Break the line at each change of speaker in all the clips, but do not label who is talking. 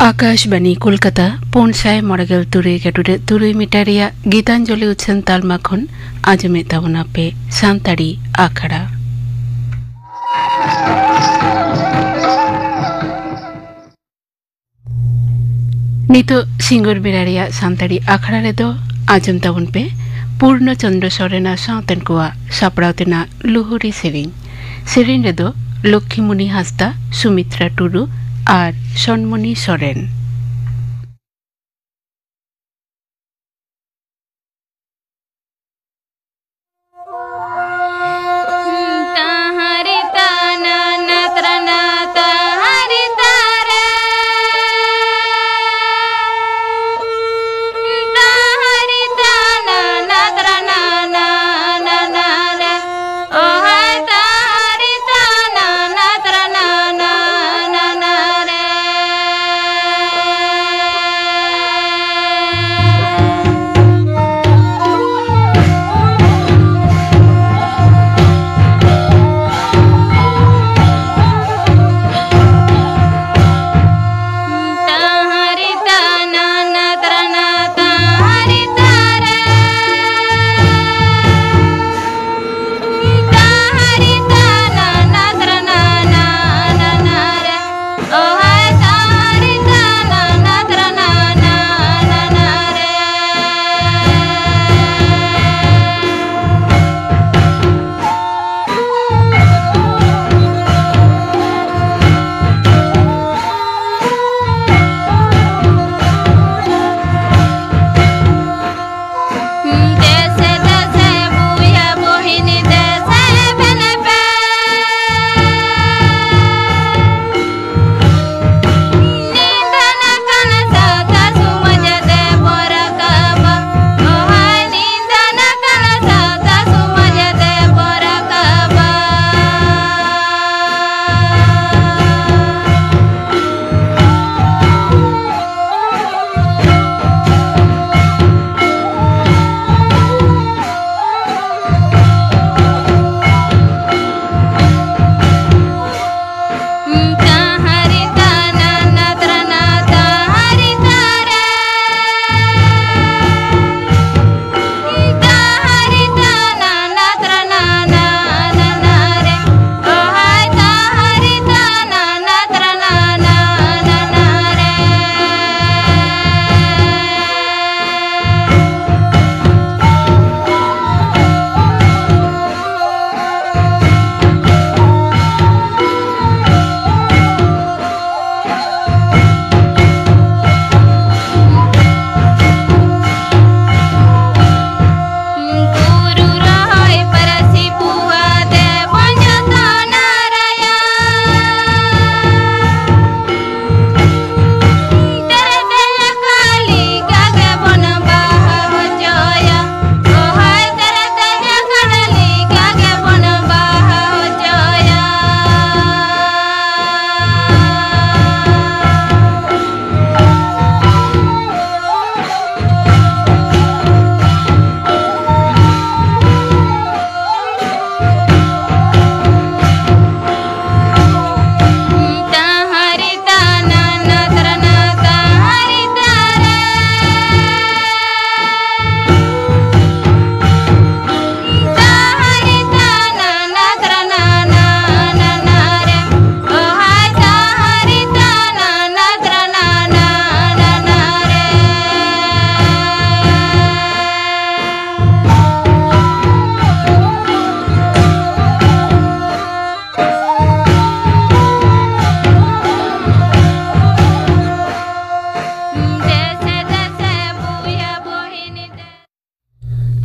आकाशवाणी कोलकाता पौनसाय मरगल तुरई गेटुरे तुरई मिटारिया गीतांजलि उत्सन तालमाखन आजमे तावना पे सांताड़ी आखड़ा नितो सिंगुर बिरारिया सांताड़ी आखड़ा रे दो आजम तावन पे पूर्ण चंद्र सोरेना साउतन कुआ सापड़ावतेना लुहुरी सेरिन रे दो लक्ष्मीमुनि हासदा सुमित्रा टुडू और सनमणि सोरेन।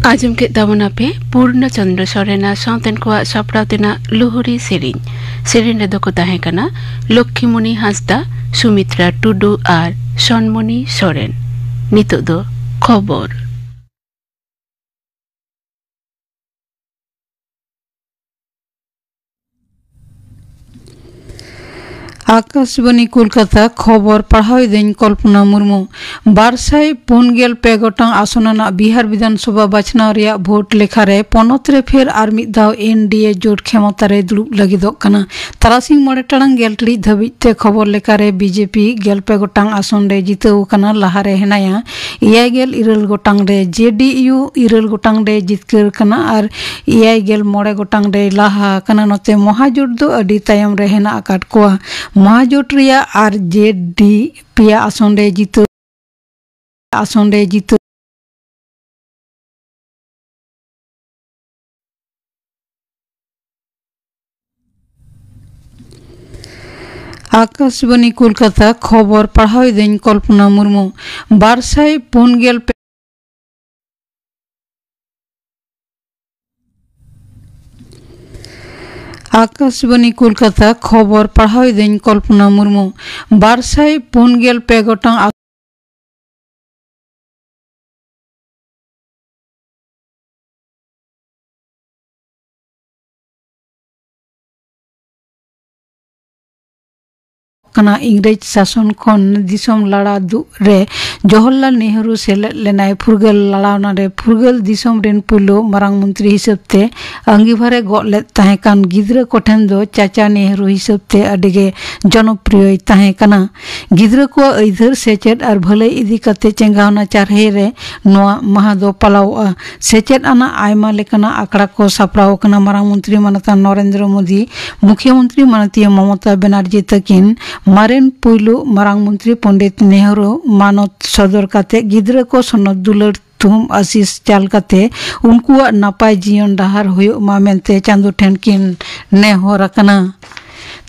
आजम के दावना पे पूर्ण चंद्र सोरेना साउतन कुआ सापड़ावतेना लुहुरी सेरिन रे दो को ताहे कना लक्ष्मीमुनि हासदा सुमित्रा टुडू और सनमणि सोरेन। नितो दो खबर
आकाशवाणी कोलकाता खबर पढ़ाई दिन कल्पना मुर्मू 249 गोटांग आसना बिहार विधानसभा बाछनाव रिया भोट लेखारे पनत रे फेर आर मिद दाव एनडीए जोट क्षमता रे दुड़ुब लगिदोग कना तारासिंग मोड़े टांग गेल टिड़ी धाबिते खबर लेखारे बीजेपी 90 गोटांग आसन रे जिताव कना लाहारे हेनाया 9 गोटांग रे जेडीयू 9 गोटांग रे जितकर कना और 9 गोटांग रे लाहा कना नते महाजोट दो अडी तायम रे हेना आकाट कोआ महाजोट रिया आर जेडी पिया आसन रे जितो आकाशवाणी कोलकाता खबर पढ़ाई दिन कल्पना मुर्मू 249 आकाशवाणी कोलकाता खबर पढ़ाई दिन कल्पना मुर्मू 249 गोटांग इंग्रेज शासन खन दिसम लड़ा दु रे जवाहरलाल नेहरू सेलेद लेनाय फुरगल लड़ावना रे फुरगल दिसम रेन पुलो मारांग मंत्री हिसाबते अंगीभारे गले ताहे कान गिद्रा कोठेन दो चाचा नेहरू हिसाबते अडिगे जनप्रिय ताहे कना गिद्रा को अइधर सेचेद और भले इदी कते चेंगावना चारहे रे नोआ महा दो पलाव सेचेद आना आयमा लेकना आकड़ा को सापड़ाव कना मारांग मंत्री मानता नरेंद्र मोदी मुख्यमंत्री मानतीय ममता बनर्जी तकिन मारेन पुइलु मारांग मंत्री पंडित नेहरू मानत सदर काते गिद्रा को सनद दुलर तुम आशीष चाल काते उनकुआ नापाय जीवन डहार हुयो मा मेनते चांदो ठेन किन नेहर कना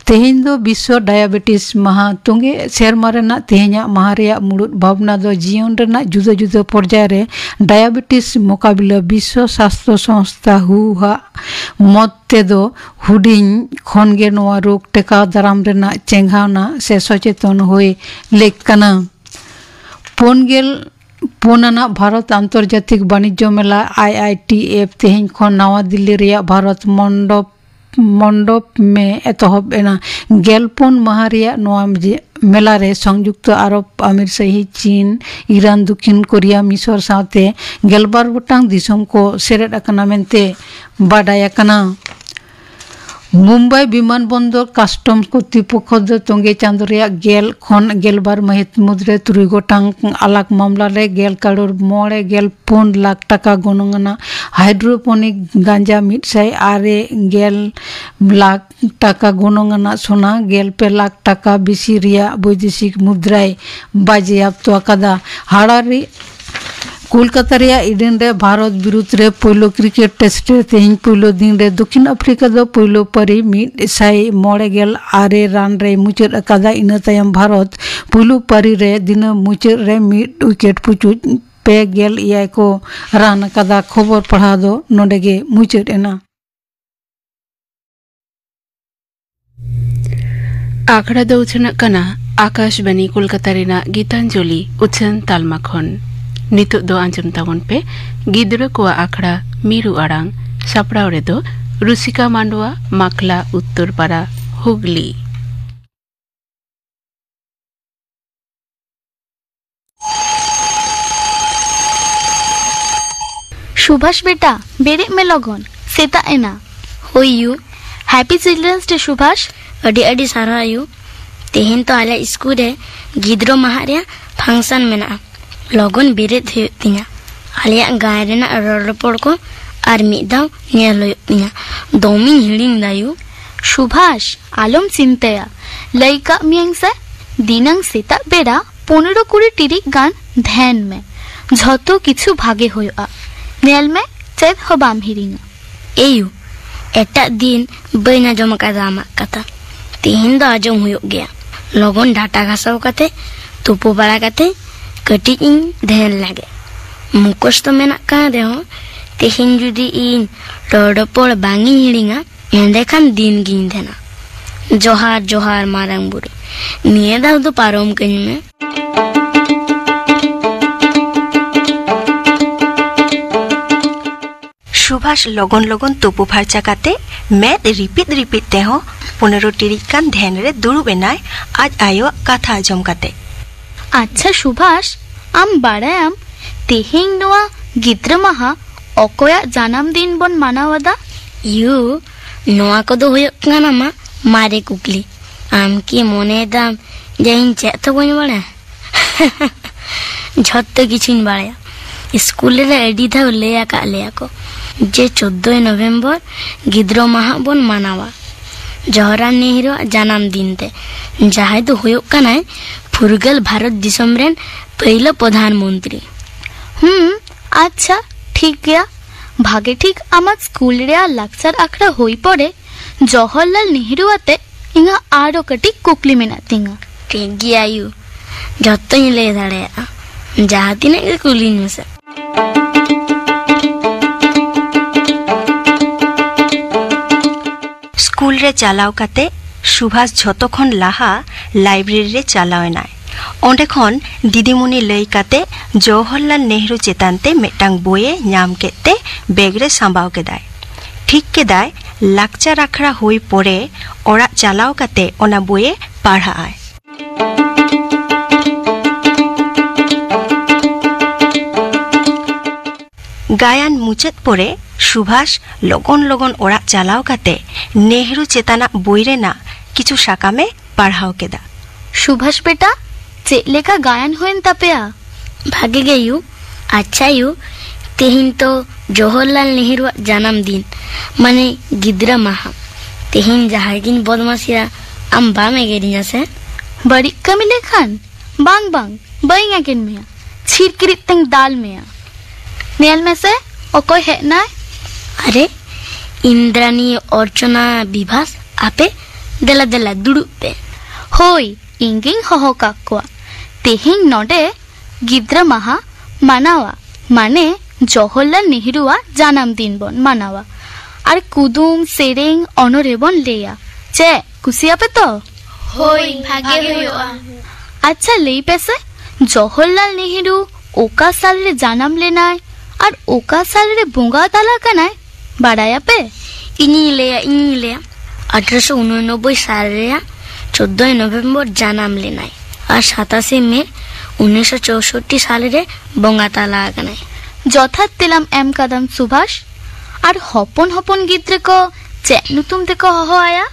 तेहेन दो विश्व डायबिटीज माहा तुंगे सेरमा रेना तेहेना माहा रेया मुड़ुद भावना दो जीवन रेना जुदा जुदा पर्याय रे डायबिटीज मोकाबिला विश्व स्वास्थ्य संस्था हुहा मत तेदो हुडिंग खनगे नोआ रोग टेका दाराम रेना चेंगावना से सचेतन होए लेकना पोनाना भारत आंतर्जातिक वाणिज्य मेला IITF तेहेन खन नवा दिल्ली रेया भारत मंडप में एतहब एना गेलपोन महारिया नोआ मेला रे संयुक्त अरब अमीर सहित चीन ईरान दक्षिण कोरिया मिसर साथे गेलबार गोटांग दिसम को सेरेद अकना मेनते बाडाय अकना मुंबई विमानबंदर कास्टम कर्तृपक्ष दो तोंगे चांदो रेया गेल खन गेलबार महित मुद्रे 3 गोटांग आलाक मामला रे 11 करोड़ 9 लाख टाका गणना हाइड्रोपोनिक गांजा 111 लाख टाका गणना सोना 15 लाख टाका बिसी रिया वैदेशिक मुद्राय बाजेयाप्त अकादा हाड़ारी कोलकाता रिया इडेन रे भारत विरुद्ध रे पहलो क्रिकेट टेस्ट रे तेहिं पहलो दिन रे दक्षिण अफ्रीका दो पहलो परी 196 रान रे मुचाद अकादा इना तायम भारत पहलो परी रे दिन मुचाद रे 1 विकेट पुचु 2 को रान अकादा खबर पढ़ा दो नोडेगे मुचाद एना
आखड़ा दो उछना कना आकाशवाणी कोलकाता रेना गीतांजलि उछन तालमा खन नितुक दो आंजम ताबन पे गिद्रा को आखड़ा मीरू आड़ांग सापड़ाव रे दो रुसिका मांडवा माकला उत्तर पारा हुगली
सुभाष बेटा बेरे में लगन सेता एना होयू हैप्पी चिल्ड्रंस डे सुभाष अडी अडी सारा यू तेहेन तो आले स्कूल रे गिद्रो महारिया फंक्शन मेना लगन बेरे थिया आलिया गाय रेना रड़पड़ को और मिदाव नेल तिया दोमी हिड़िंग दायु सुभाष आलम चिंतया लइका मियंग से दिनांग सेता बेड़ा 15-20 टिरिक गान ध्यान में झतो किछु भागे होया नेल में चेद हबाम हिरिंगा एयू एटा दिन बैना जम कादामा कथा तेहिन द आजम हुयो गया लगन डाटा घासाव कते तुपो बड़ा कते कटी इन ध्यान लगे मुकोस तो मेना का देहो तेहिन जुदी इन रड़पड़ बांगी हिड़िंगा एंडे खान दिन गिन देना जोहार जोहार मारांग बुरे निये दाव तो पारोम कहीं में
सुभाष लगन लगन तुपो फार्चा काते मैं रिपीट ते हो 15 टिरिज कान ध्यान रे दुरुब एनाय आज आयो कथा आजम काते।
अच्छा सुभाष आम बाड़ायाम तेहें नोआ गिद्रा माहा अकोया जन्म दिन बन मानावादा
यू नोआ को दो होयो काना मा मारे कुकली आम की मोने दाम जैन चे तो बन बड़ा झत्ते किछिन बाड़या स्कूल रे एडी था लेया का लेया को जे 14 नवंबर गिद्रो माहा बन मानावा जवाहरलाल नेहरू जन्म दिन ते जहां तो होयो कानाय फुरगल भारत दिसम रेन पहला प्रधानमंत्री।
अच्छा ठीक गया भागे ठीक आमा स्कूल रे लाक्चर आखड़ा होई पड़े जवाहरलाल नेहरू आते इंगा आरो कटी कुकली मेना तिंगा
ठीक गया यू जत्तो ही ले दाड़े जहां तिने कुली में से
स्कूल रे चालाव काते सुभाष झतो खन लाहा लाइब्रेरी रे चालावेनाय ओंडे खन दीदीमुनी लई काते जवाहरलाल नेहरू चेतानते मेटांग बोये नाम केते बैग रे सांबाव केदाय ठीक केदाय लाक्चार आखड़ा हुई पड़े ओरा चालाव काते ओना बोये पढ़ा आय। गायन मुचाद पड़े सुभाष लगन लगन ओरा चालाव काते नेहरू चेताना बोई रेना किछु साकामे पढ़ाव केदा।
सुभाष बेटा चेलेका गायन होइन तापेया
भागे गे यू अच्छा यू तेहिन तो जवाहरलाल नेहरू जन्म दिन माने गिद्रा माहा तेहिन जहागिन बदमाशिया आम बामे गेरिया से
बड़ी कमी लेखान बांग बांग बइंगा किन में छिरकिरित तंग दाल में नेल में से ओकोय है ना
अरे इंद्रानी अर्चना विभास आपे देला देला दुडु पे
होय इंगिंग हो काकवा तेहिन नोडे गिद्रा माहा मानावा माने जवाहरलाल नेहरू जन्म दिन बन मानावा और कुदुम सेरेंग अनरे बन लेया चे कुसिया पे तो
होय भागे होया।
अच्छा लेई पैसे जवाहरलाल नेहरू ओका साल रे जन्म लेनाय और ओका साल रे बोंगा ताला कनाय बाड़ाया पे
इनी लेया 1889 साल रे 14 नवंबर जन्म लेनाय और 27 मई 1964 साल रे बोंगा ताला कनाय
যথাৎ তেলাম এম কাদাম সুভাষ আর হপন হপন গিদ্রে কো চেনু তুমতে কো হয়া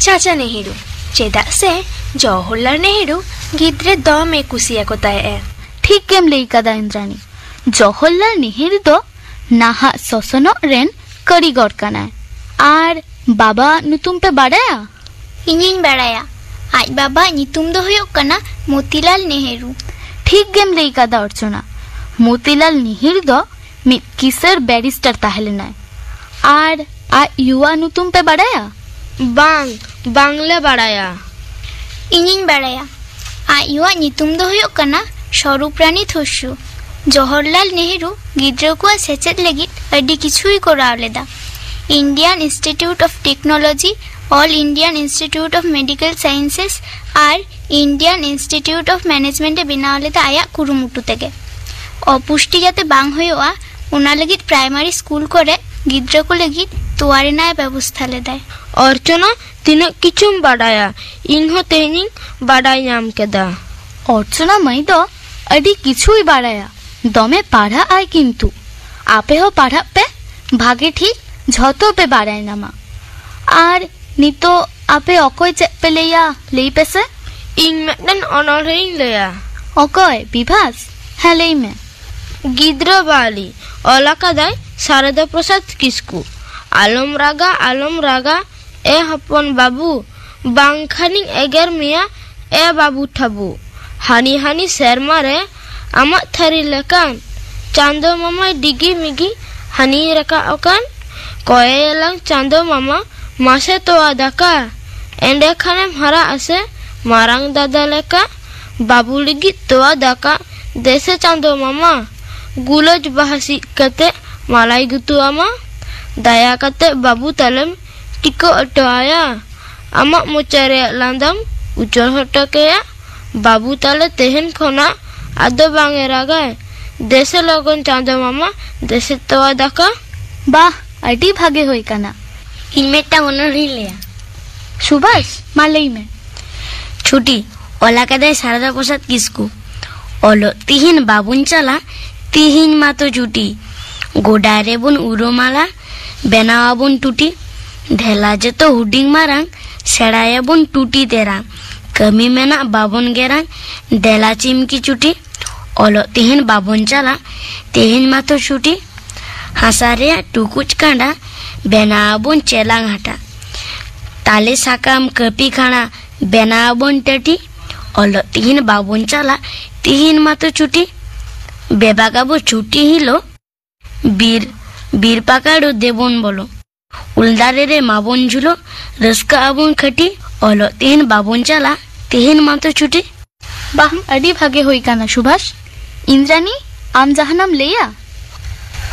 चाचा नेहरू चेदा से जवाहरलाल नेहरू गिद्रे दमे कुसिया को ताय
ठीक केम लेई कादा इंद्रानी जवाहरलाल नेहरू दो नाहा ससनो रेन कारीगर कानाय आर बाबा नुतुम पे बाड़ाया
इनिन बाड़ाया आज बाबा नितुम दो होयो कना मोतीलाल नेहरू
ठीक गेम लेई कादा अर्चना मोतीलाल नेहरू दो मित किसर बैरिस्टर ताहलेनाय आर आ युवा नुतुम पे बाड़ाया
बांग बांगले बाड़ाया
इनिन बाड़ाया आ युवा नितुम दो होयो कना स्वरूपरानी थोसु जवाहरलाल नेहरू गिद्रो को सेचेद लगित अड्डी किछुई कोराव लेदा Indian Institute of Technology All Indian Institute of Medical Sciences और इंडियन इंस्टीट्यूट ऑफ मैनेजमेंट बनाव लेदा आया कुरुमुटु तेगे अपुष्टि जाते बांग होयोआ उना लगित प्राइमरी स्कूल करे गिद्रो को लगित तोवारेना व्यवस्था लेदाय।
अर्चना तिना किचुम बाड़ाया इनहो तेनिंग बाड़ाय नाम केदा
अर्चना मई दो अडी किछुई बाड़ाया दमे पढ़ा आय किंतु आपे हो पढ़ा पे भागे ठीक झतो पे बाड़ाय नामा आर नितो आपे अकोय चे पे लेया लेई पेसे
इन मेटन अनरहे लेया
अकोय विभास है लेई में
गिद्रो बाली ओलाकादाय शारदा प्रसाद किस्कू आलम रागा ए हपन बाबू बांखानी एगर मिया ए बाबू ठाबू हानी हानी शर्मा रे आमा थारी लेकान चांदो मामा डिगी मिगी हानी रका ओकान कोयेलांग चांदो मामा मासे तो आदाका एंडे खानेम हरा आसे मारांग दादा लेका बाबू लिगी तो आदाका देसे चांदो मामा गुलज बहासी कते मालाई गुतु आमा दया कते बाबू तलम टिको अटवाया आमा मोचारे लांदम उचर हटकेया बाबू ताले तेहन खोना आदो बांगे रागाय देसे लगन चांदो मामा देसे तवा दाका
बाह अडी भागे होई कना
इनमेटा ओनर ही लेया
सुभाष मा लई में छुटी ओला कदाय शारदा प्रसाद किसकू ओलो तिहिन बाबुन चला तिहिन मा तो छुटी गोडारे बुन उरोमाला बेनावाबुन टूटी ढेला जतो हुडिंग मारांग सेड़ायाबुन टूटी तेरा कमी मेना बाबुन गेरांग डेला चिमकी चुटी ओलो तिहिन बाबुन चला तिहिन मा तो छुटी हासारे टुकुच कांडा बेनावाबुन चेलांग हटा ताले साकाम कपी खाना बेनावाबुन टटी ओलो तिहिन बाबुन चला तिहिन मा तो छुटी बेबागाबो छुटी हिलो बीर बीर पाकाड़ो देबोन बोलो उलदारे रे माबोन झुलो रस्का आबोन खटी ओलो तिहिन बाबुन चला तिहिन मा तो छुटी
बाह अडी भागे होई काना सुभाष इंद्रानी आम जहानाम लेया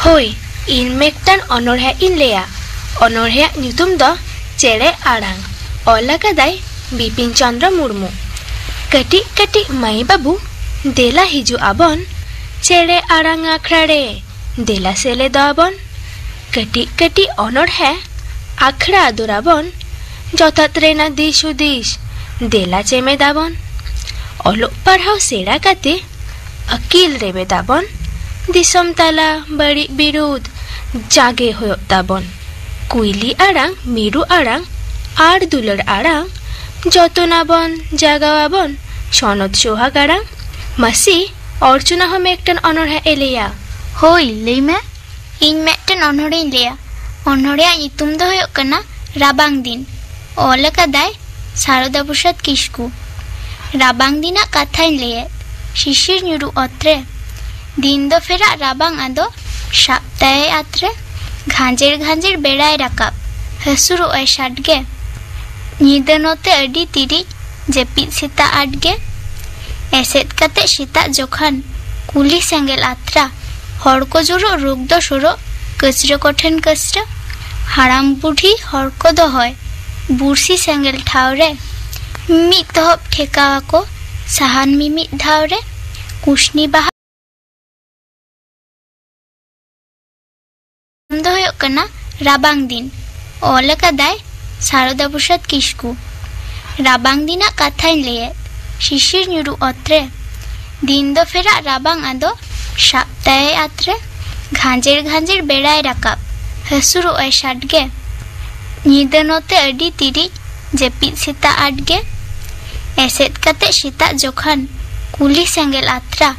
होय इन मेक्टान अनोढ़े इन लेया अनोढ़े ᱧᱩᱛᱩᱢ ᱫᱚ चेड़े आड़ांग ओला कदाय बिपिन चंद्र मुर्मू कटी कटी माई बाबू देला हिजु आबन चेड़े आड़ांग आखड़ारे देला सेले दाबन कटी कटी अनोढ़े आखड़ा दुराबन जतात रेना दिश उदिश देला चेमे दाबन ओलो पढ़ाव सेड़ा काते अकील रेबे दाबन दिसम ताला बड़ी बिरुद जागे होयो दाबन कुइली आड़ांग मिरु आड़ांग आड़ दुलड़ आड़ांग जतनाबन जागावाबन सनद सोहाग आड़ांग मासी अर्चना हम एकटन अनोढ़े एलेया
होई लई में इन मेटन अनोढ़े लेया अनोढ़े ᱧᱩᱛᱩᱢ ᱫᱚ ᱦᱩᱭᱩᱜ ᱠᱟᱱᱟ राबांग दिन ओल कदाय शारदा प्रसाद किसकू राबांग दिना कथाइन लेये शिशिर ᱧᱩᱨᱩ अत्रे दिन दो फेरा राबांग आदो सप्ताहे आत्रे घांजेर घांजेर बेड़ाय राकाब हसुरु ऐ शाटगे ᱧᱤᱫᱟᱹ नोते अडी तिरी जेपिद सेता आटगे एसेद कते सेता जोखान कुली सेंगेल आत्रा हर को जुरो रुग दो सुरो कचरो कोठेन कचरो हाड़ाम बुढ़ी हर को दो होय बुरसी सेंगेल ठावरे मिद तहब ठेकावा को साहान मिमिद धावरे कुशनी बाहा दो हुयुग कना राबांग दिन ओल कदाय शारदा प्रसाद किसकू राबांग दिना कथाइन लेये शिशिर ᱧᱩᱨᱩ अत्रे दिन दो फेरा राबांग आदो सप्ताहे आत्रे घांजेर घांजेर बेड़ाय राकाब हसुरु ऐ शाटगे ᱧᱤᱫᱟᱹ नोते अडी तिरी जेपिद सेता आटगे एसेद कते सेता जोखान कुली सेंगेल आत्रा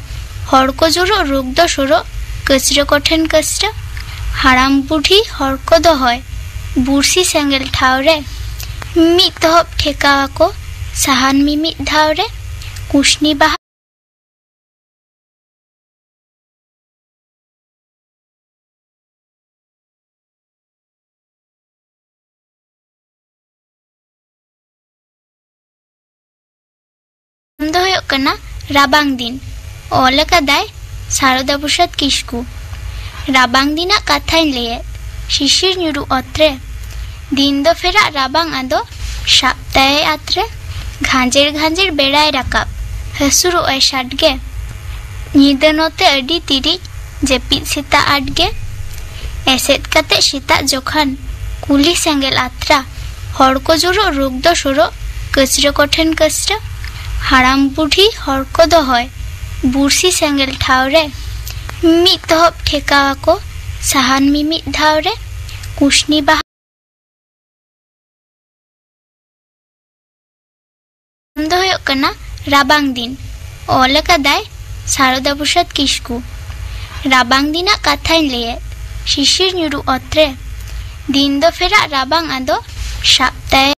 हर को जुरो रुग दो सुरो कचरो कोठेन कचरो हाड़ाम बुढ़ी हर को दो होय बुरसी सेंगेल ठावरे मिद तहब ठेकावा को साहान मिमिद धावरे कुशनी बाहा दो हुयुग कना राबांग दिन ओल कदाय शारदा प्रसाद किसकू राबांग दिना कथाइन लेये शिशिर ᱧᱩᱨᱩ अत्रे दिन दो फेरा राबांग आदो सप्ताहे आत्रे घांजेर घांजेर बेड़ाय राकाब हसुरु ऐ शाटगे ᱧᱤᱫᱟᱹ नोते अडी तिरी जेपिद सेता आटगे एसेद कते सेता जोखान कुली सेंगेल आत्रा हर को जुरो रुग दो सुरो कचरो कोठेन कचरो हाड़ाम बुढ़ी हर को दो होय बुरसी सेंगेल ठावरे मिद तहब ठेकावा को साहान मिमिद धावरे कुशनी बाहा दो हुयुग कना राबांग दिन ओल कदाय शारदा प्रसाद किसकू राबांग दिना कथाइन लेये शिशिर ᱧᱩᱨᱩ अत्रे दिन दो फेरा राबांग आदो सप्ताहे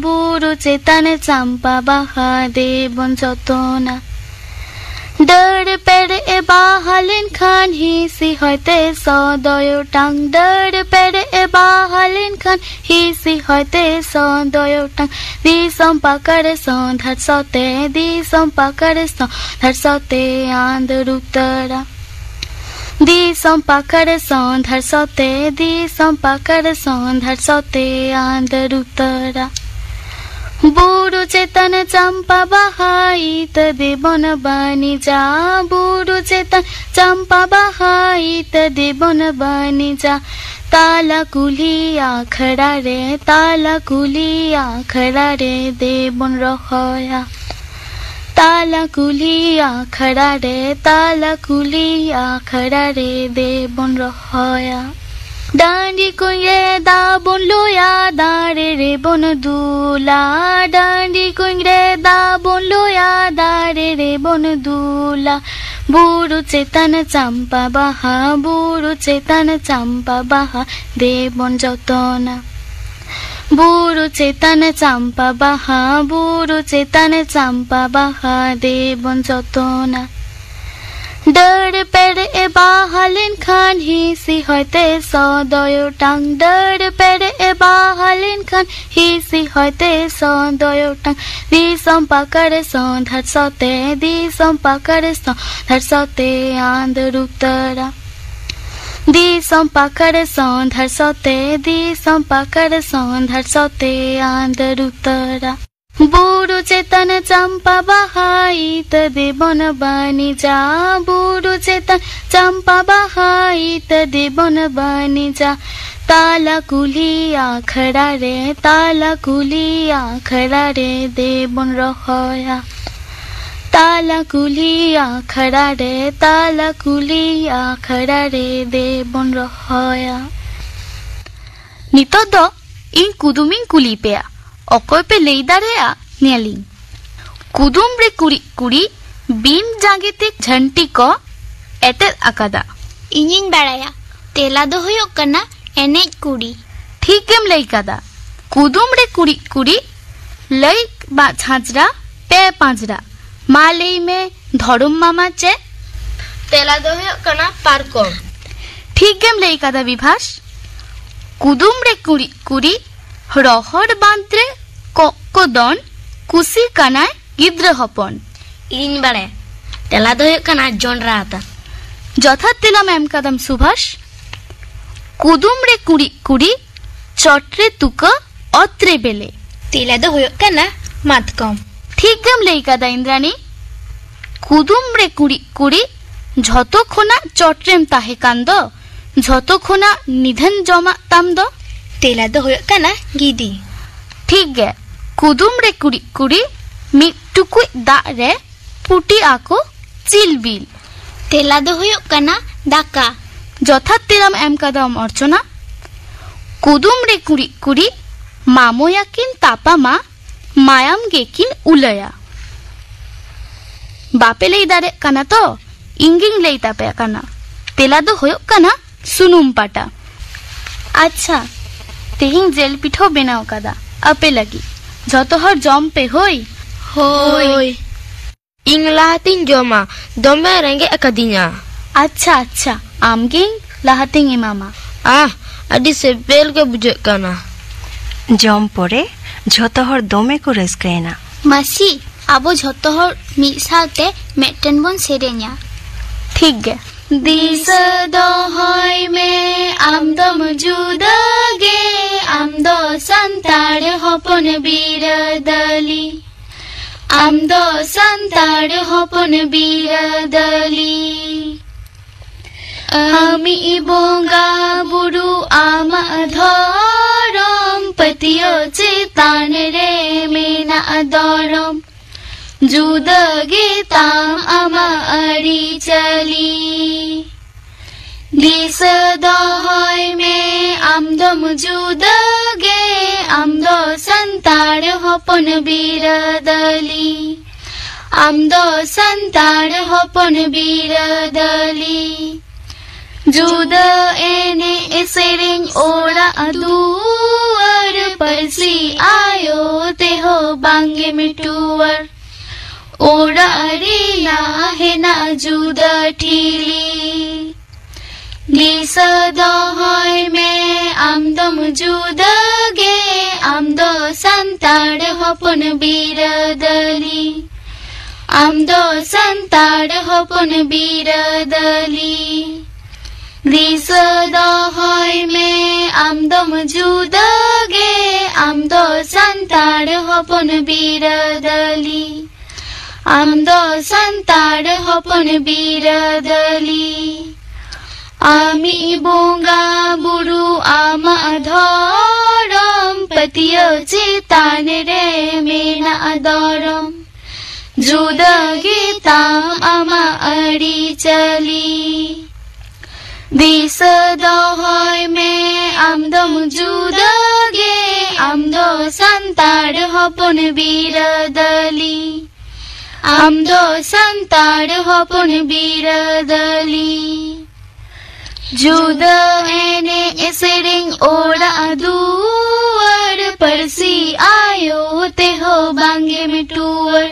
बुरु चेतने चांपा बाहा देबन जतना डर पेड़ ए बाहालिन खान हिसी होते सदय टांग डर पेड़ ए बाहालिन खान हिसी होते सदय टांग दिसम पाकड़े संधर सते दिसम पाकड़े संधर सते आंध्र उत्तरा दिसम पाकड़े संधर सते आंध्र उत्तरा बुरु चेतन चंपा बहाइत देवन बानी जा बुरु चेतन चंपा बहाइत देवन बानी जा ताला कुली आखड़ा रे ताला कुली आखड़ा रे देवन रखया ताला कुली आखड़ा रे ताला कुली आखड़ा रे देवन रखया डांडी कुंगे दा बोन लोया दारे रे बोन दूला डांडी कुंगे दा बोन लोया दारे रे बोन दूला बुरु चेतन चंपा बाहा बुरु चेतन चंपा बाहा देवन जतना बुरु चेतन चंपा बाहा बुरु चेतन चंपा बाहा देवन जतना डर पेड़ ए बाहलिन खान ही सी होते सौदयो टांग डर पेड़ ए बाहलिन खान ही सी होते सौदयो टांग दी संपाकर सौंधर सोते दी संपाकर सौंधर सोते आंधर उतरा दी संपाकर सौंधर सोते दी संपाकर सौंधर सोते आंधर उतरा बुरु चेतन चंपा बहाइत देवन बानी जा बुरु चेतन चंपा बहाइत देवन बानी जा ताला कुली आखड़ा रे ताला कुली आखड़ा रे देवन रखया ताला कुली आखड़ा रे ताला कुली आखड़ा रे देवन रखया नितो दो इन कुदुमिन कुली पेया অকয় পে লেই দাঁড়েয়া নেলিং কুদুম রে কুড়ি কুড়ি বিন জাগেতে ঝন্টি ক এটেল আকাদা
ইঞ্জিন বাড়ায়া তেলা দো হয়ো কানা এনে কুড়ি
ঠিকম লেই কাদা কুদুম রে কুড়ি কুড়ি লই বা ছাঁচরা পে পাঁচরা মা লেই মে ধরম মামা চে
তেলা দো হয়ো কানা পারকম
ঠিকম লেই কাদা বিভাস কুদুম রে কুড়ি কুড়ি রহর বান্ত্রে কক্কদন কুসি কানায় গিদ্র হপন
ইঞ্জিন বাড়ে তেলা দো হয়ো কানা জনরা আতা
যথাৎ তেলাম এম কাদাম সুভাষ কুদুম রে কুড়ি কুড়ি চটরে তুক অত্রে বেলে
তেলা দো হয়ো কানা মাতকম
ঠিকম লেই কাদা ইন্দ্রাণী কুদুম রে কুড়ি কুড়ি যতক্ষণা চট্রেম তাহে কান্দ যতক্ষণা নিধন জমা তামদ
তেলা দো হয়ো কানা গিদি
ঠিক গে কুদুম রে কুড়ি কুড়ি মিটুকুই দা রে পুটি আকো চিলবিল
তেলা দো হয়ো কানা দাকা
যথাৎ তেলাম এম কাদাম অর্চনা কুদুম রে কুড়ি কুড়ি মাময়াকিন তাপা মা মায়াম গেকিন উলয়া বাপে লেই দারে কানা তো ইঙ্গিং লেই তাপে কানা তেলা দো হয়ো কানা সুনুম পাটা আচ্ছা তেহিং জেল পিঠো বেনাও কাদা আপে লাগি যত হর জম পে হই
হই ইংলাহাতিন জমা দমে রেঙ্গে একদিনা
আচ্ছা আচ্ছা আমগিং লাহাতিং ইমামা
আদি সেবেল কে বুঝে কানা
জম পরে যত হর দমে কো রেস্কেনা
মাসি আবো যত হর মি সাথে মেটেন বন সেরে냐
ঠিক গে দিস দহই মে আমদম জুদগে আমদ সন্তাড় হপন বীরদলি আমদ সন্তাড় হপন বীরদলি আমি বোঙ্গা বুড়ু আমা ধরম পতিও চেতান রে মেনা দরম जुदगे ताम अमा अरी चली दिस दहय में आमदम जुदगे आमद संताड़ हपन बीरदली आमद संताड़ हपन बीरदली जुद एने एसेरिंग ओरा दुअर परसी आयो ते हो बांगे मिटुअर ओरा अरिया है ना जुदा ठीली दिस दहय में आमदम जुदगे आमद संताड़ हपन बीरदली आमद संताड़ हपन बीरदली
Disa dohoy me amdom judage amdo santar hopon biradali amdo santar hopon biradali ami bonga buru ama adhoram patiyo chetan re mena adoram judage tam ama ari chali Disa dohoy me amdom judage amdo santar hopon biradali amdo santar hopon biradali juda ene esering ora duar parsi ayo te ho bange mituar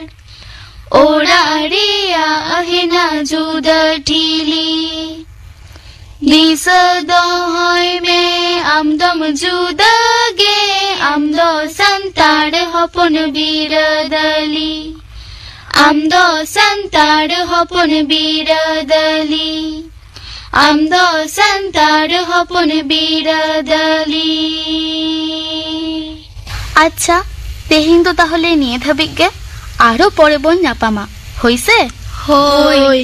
ora ria ahina juda tili Disa dohoy me amdom judage amdo santar hopon biradali amdo santar hopon biradali amdo santar hopon biradali
আচ্ছা তেহিন তো তাহলে নিয়ে ধাবিক গে আরো পরে বন নাপামা হইছে
Hoi.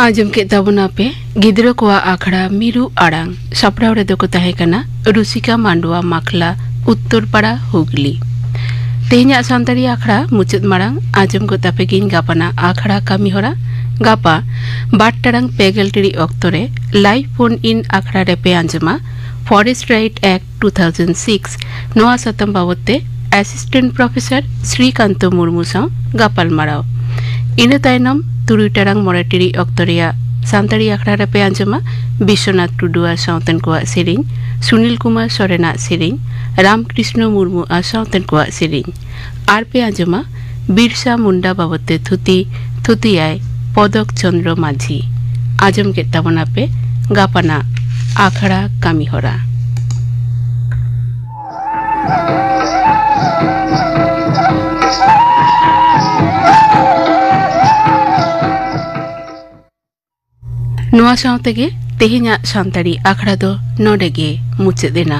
आजम के तबना पे गिद्रो को आखड़ा मीरू आड़ांग सपड़ाव रे दो ताहे कना रुसिका मांडवा माखला उत्तरपाड़ा हुगली तेहना सानताड़ी आखड़ा मुचाद मारांग आजम को तापे गिन गापाना आखड़ा कामी होरा गापा 8 टारांग 5 टिड़ी अक्तरे लाइव फोन इन आखड़ा रे पे आंजमा फरेस्ट राइट एक्ट 2006 नोआ सतम बाबते असिस्टेंट प्रोफेसर श्रीकांत मुर्मू साव गापाल माराव इन तायनम 3 टारांग 9 टिड़ी अक्तरिया सानताड़ी आखड़ा रे पे आंजमा विश्वनाथ टुडुआ सावतन को सेरिन सुनील कुमार सोरेना सेरिन रामकृष्ण मुर्मू आ सावतन को सेरिन आर पे आंजमा बिरसा मुंडा बाबते थुती थुतियाय पदक चंद्र माझी आजम के तबना पे गापाना आखड़ा कामी होरा नुआ सावतेगे तेहिना सानताड़ी आखड़ा दो नोडेगे मुचादेना।